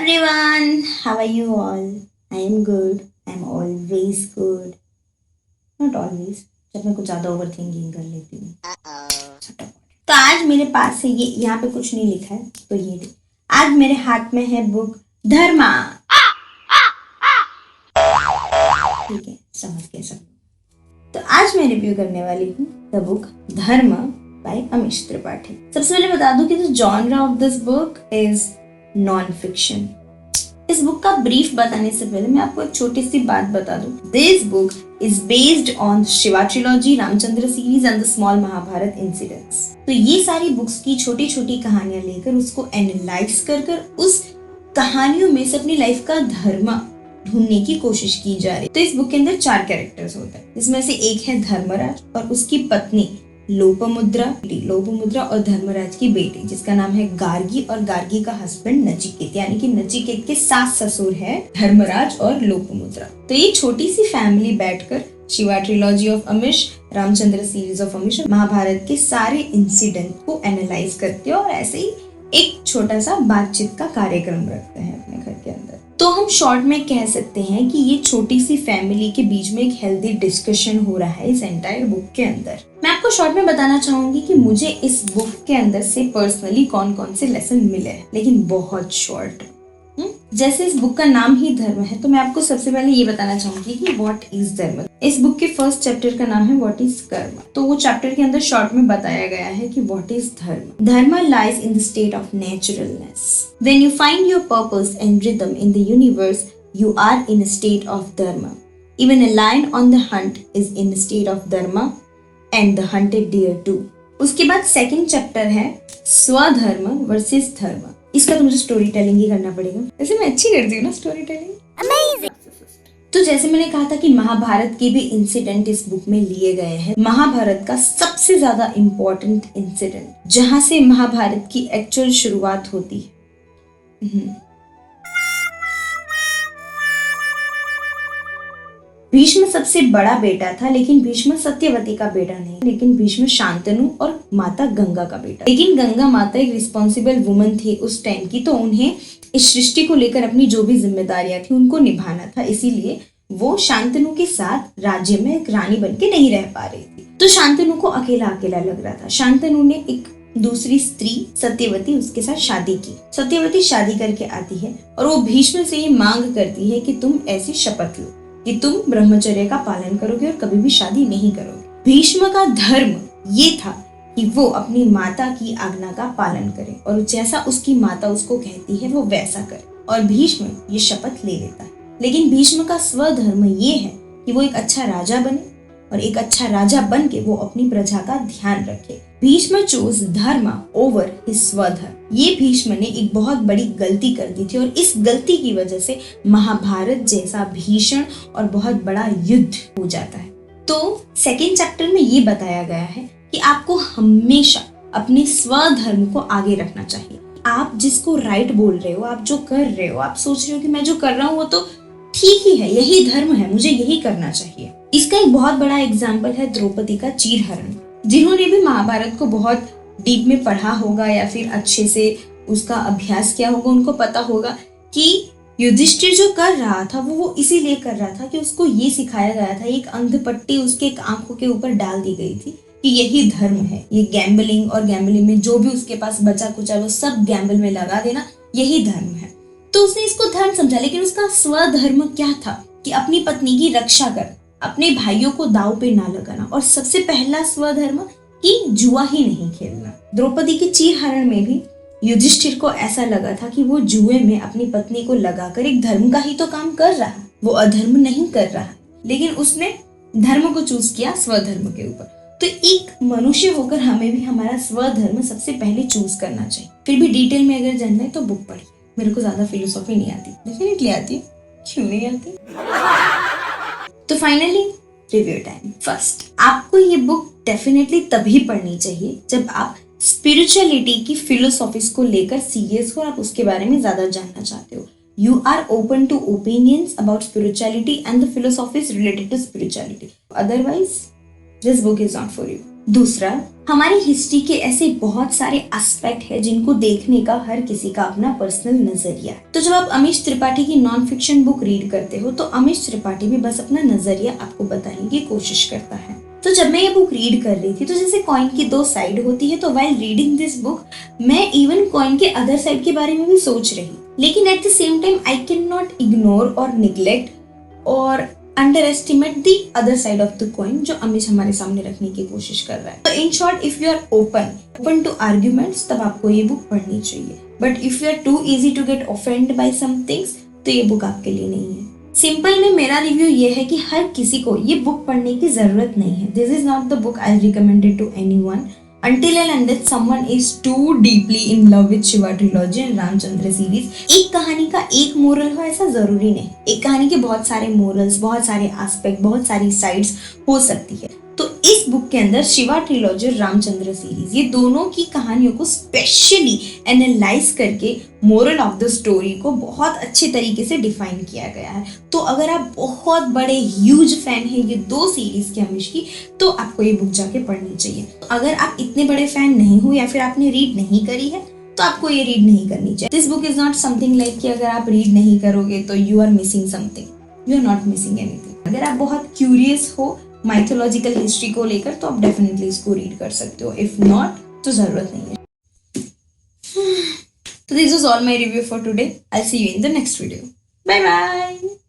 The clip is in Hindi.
everyone, how are you all? I am good. I am always good. Not always. जब मैं कुछ ज्यादा ओवर थिंकिंग कर लेती हूँ। तो आज मेरे पास है ये, यहाँ पे कुछ नहीं लिखा है, तो ये आज मेरे हाथ में है बुक धर्मा। ठीक है, समझ गए सब। तो आज मैं रिव्यू करने वाली हूँ the book Dharma by Amish Tripathi. सबसे पहले बता दूं कि the genre of this book is non fiction. इस बुक का ब्रीफ बताने से पहले मैं आपको एक छोटी सी बात बता दूं। This book is based on Shiva trilogy, Ramachandra series and the small Mahabharata incidents. तो ये सारी बुक्स की छोटी छोटी कहानियां लेकर उसको एनालाइज कर उस कहानियों में से अपनी लाइफ का धर्म ढूंढने की कोशिश की जा रही है। तो इस बुक के अंदर 4 कैरेक्टर्स होते हैं, जिसमें से एक है धर्मराज और उसकी पत्नी लोपमुद्रा और धर्मराज की बेटी जिसका नाम है गार्गी, और गार्गी का हस्बैंड नचिकेत, यानी कि नचिकेत के सास ससुर है धर्मराज और लोपमुद्रा। तो ये छोटी सी फैमिली बैठकर Shiva trilogy of Amish, Ramachandra series of Amish, Mahabharata के सारे इंसिडेंट को एनालाइज करते हैं और ऐसे ही एक छोटा सा बातचीत का कार्यक्रम रखते हैं अपने घर के अंदर। तो हम शॉर्ट में कह सकते हैं कि ये छोटी सी फैमिली के बीच में एक हेल्दी डिस्कशन हो रहा है इस एंटायर बुक के अंदर। मैं आपको शॉर्ट में बताना चाहूंगी कि मुझे इस बुक के अंदर से पर्सनली कौन कौन से लेसन मिले, लेकिन बहुत शॉर्ट। जैसे इस बुक का नाम ही धर्म है, तो मैं आपको सबसे पहले ये बताना चाहूंगी कि व्हाट इज धर्म। इस बुक के फर्स्ट चैप्टर का नाम है व्हाट इज कर्म। तो वो चैप्टर के अंदर शॉर्ट में बताया गया है कि व्हाट इज धर्म। धर्म lies in the state of naturalness. When you find your purpose and rhythm in the universe, you are in a state of dharma. Even a lion on the hunt is in a state of dharma and the hunted deer too. उसके बाद सेकंड चैप्टर है स्वधर्म वर्सेस धर्म। इसका तो मुझे स्टोरी टेलिंग ही करना पड़ेगा, वैसे मैं अच्छी करती हूँ ना स्टोरी टेलिंग। अमेजिंग। तो जैसे मैंने कहा था कि महाभारत के भी इंसिडेंट इस बुक में लिए गए हैं। महाभारत का सबसे ज्यादा इम्पोर्टेंट इंसिडेंट, जहां से महाभारत की एक्चुअल शुरुआत होती है। भीष्म सबसे बड़ा बेटा था, लेकिन भीष्म सत्यवती का बेटा नहीं, लेकिन भीष्म शांतनु और माता गंगा का बेटा। लेकिन गंगा माता एक रिस्पॉन्सिबल वुमन थी उस टाइम की, तो उन्हें इस सृष्टि को लेकर अपनी जो भी जिम्मेदारियां थी उनको निभाना था, इसीलिए वो शांतनु के साथ राज्य में एक रानी बन के नहीं रह पा रही थी। तो शांतनु को अकेला अकेला लग रहा था। शांतनु ने एक दूसरी स्त्री सत्यवती, उसके साथ शादी की। सत्यवती शादी करके आती है और वो भीष्म से ये मांग करती है कि तुम ऐसी शपथ लो कि तुम ब्रह्मचर्य का पालन करोगे और कभी भी शादी नहीं करोगे। भीष्म का धर्म ये था कि वो अपनी माता की आज्ञा का पालन करे और जैसा उसकी माता उसको कहती है वो वैसा करे, और भीष्म ये शपथ ले लेता है। लेकिन भीष्म का स्वधर्म ये है कि वो एक अच्छा राजा बने और एक अच्छा राजा बन के वो अपनी प्रजा का ध्यान रखे। भीष्म चूज धर्म ओवर हिज स्वधर्म। ये भीष्म ने एक बहुत बड़ी गलती कर दी थी और इस गलती की वजह से महाभारत जैसा भीषण और बहुत बड़ा युद्ध हो जाता है। तो सेकेंड चैप्टर में ये बताया गया है कि आपको हमेशा अपने स्वधर्म को आगे रखना चाहिए। आप जिसको राइट बोल रहे हो, आप जो कर रहे हो, आप सोच रहे हो कि मैं जो कर रहा हूँ वो तो ठीक ही है, यही धर्म है, मुझे यही करना चाहिए। इसका एक बहुत बड़ा एग्जाम्पल है द्रौपदी का चीरहरण। जिन्होंने भी महाभारत को बहुत डीप में पढ़ा होगा या फिर अच्छे से उसका अभ्यास किया होगा, उनको पता होगा कि युधिष्ठिर जो कर रहा था वो इसीलिए कर रहा था कि उसको ये सिखाया गया था, एक अंधपट्टी उसके आंखों के ऊपर डाल दी गई थी कि यही धर्म है। ये गैम्बलिंग और गैम्बलिंग में जो भी उसके पास बचा कुचा वो सब गैम्बल में लगा देना, यही धर्म है। तो उसने इसको धर्म समझा, लेकिन उसका स्वधर्म क्या था कि अपनी पत्नी की रक्षा कर, अपने भाइयों को दाव पे ना लगाना, और सबसे पहला स्वधर्म कि जुआ ही नहीं खेलना। द्रौपदी के चीरहरण में भी युधिष्ठिर को ऐसा लगा था कि वो जुए में अपनी पत्नी को लगाकर एक धर्म का ही तो काम कर रहा है, वो अधर्म नहीं कर रहा, लेकिन उसने धर्म को चूज किया स्वधर्म के ऊपर। तो एक मनुष्य होकर हमें भी हमारा स्वधर्म सबसे पहले चूज करना चाहिए। फिर भी डिटेल में अगर जानना है तो बुक पढ़िए। मेरे को ज्यादा फिलोसॉफी नहीं आती, डेफिनेटली आती है, क्यों नहीं आती। तो फाइनली रिव्यू टाइम। फर्स्ट, आपको ये बुक डेफिनेटली तभी पढ़नी चाहिए जब आप स्पिरिचुअलिटी की फिलोसॉफीज को लेकर सीरियस हो और आप उसके बारे में ज्यादा जानना चाहते हो। You are open to opinions about spirituality and the philosophies related to spirituality. Otherwise this book is not for you. दूसरा, हमारी हिस्ट्री के ऐसे बहुत सारे एस्पेक्ट है जिनको देखने का हर किसी का अपना पर्सनल नजरिया है। तो जब आप अमीश त्रिपाठी की नॉन फिक्शन बुक रीड करते हो तो अमीश त्रिपाठी भी बस अपना नजरिया आपको बताने की कोशिश करता है। तो जब मैं ये बुक रीड कर रही थी तो जैसे कॉइन की दो साइड होती है, तो वाइल रीडिंग दिस बुक मैं इवन कॉइन के अदर साइड के बारे में भी सोच रही, लेकिन at the same time I can not ignore और निग्लेक्ट और under estimate the other side of the coin जो अमीश हमारे सामने रखने की कोशिश कर रहा है। तो in short, if you are open to arguments, तब आपको ये बुक पढ़नी चाहिए। But if you are too easy to get offend by some things, तो ये बुक आपके लिए नहीं है। सिंपल में मेरा रिव्यू ये है कि हर किसी को ये बुक पढ़ने की जरूरत नहीं है। This is not the book I recommend it to anyone until and unless someone is too deeply in love with Shiva trilogy and Ramchandra series. एक कहानी का एक मोरल हो ऐसा जरूरी नहीं, एक कहानी के बहुत सारे मोरल्स, बहुत सारे एस्पेक्ट, बहुत सारी साइड्स हो सकती है। तो इस बुक के अंदर शिवा ट्रिलॉजी और रामचंद्र सीरीज, ये दोनों की कहानियों को स्पेशली एनालाइज करके मोरल ऑफ द स्टोरी को बहुत अच्छे तरीके से डिफाइन किया गया है। तो अगर आप बहुत बड़े ह्यूज फैन हैं ये दो सीरीज के अमीश की, तो आपको ये बुक जाके पढ़नी चाहिए। तो अगर आप इतने बड़े फैन नहीं हो या फिर आपने रीड नहीं करी है, तो आपको ये रीड नहीं करनी चाहिए। This book is not something like कि अगर आप रीड नहीं करोगे तो you are missing something, you are not missing anything. अगर आप बहुत क्यूरियस हो माइथोलॉजिकल हिस्ट्री को लेकर, तो आप डेफिनेटली इसको रीड कर सकते हो। इफ नॉट, तो जरूरत नहीं है। So this was all my review for today. I'll see you in the next video. Bye bye.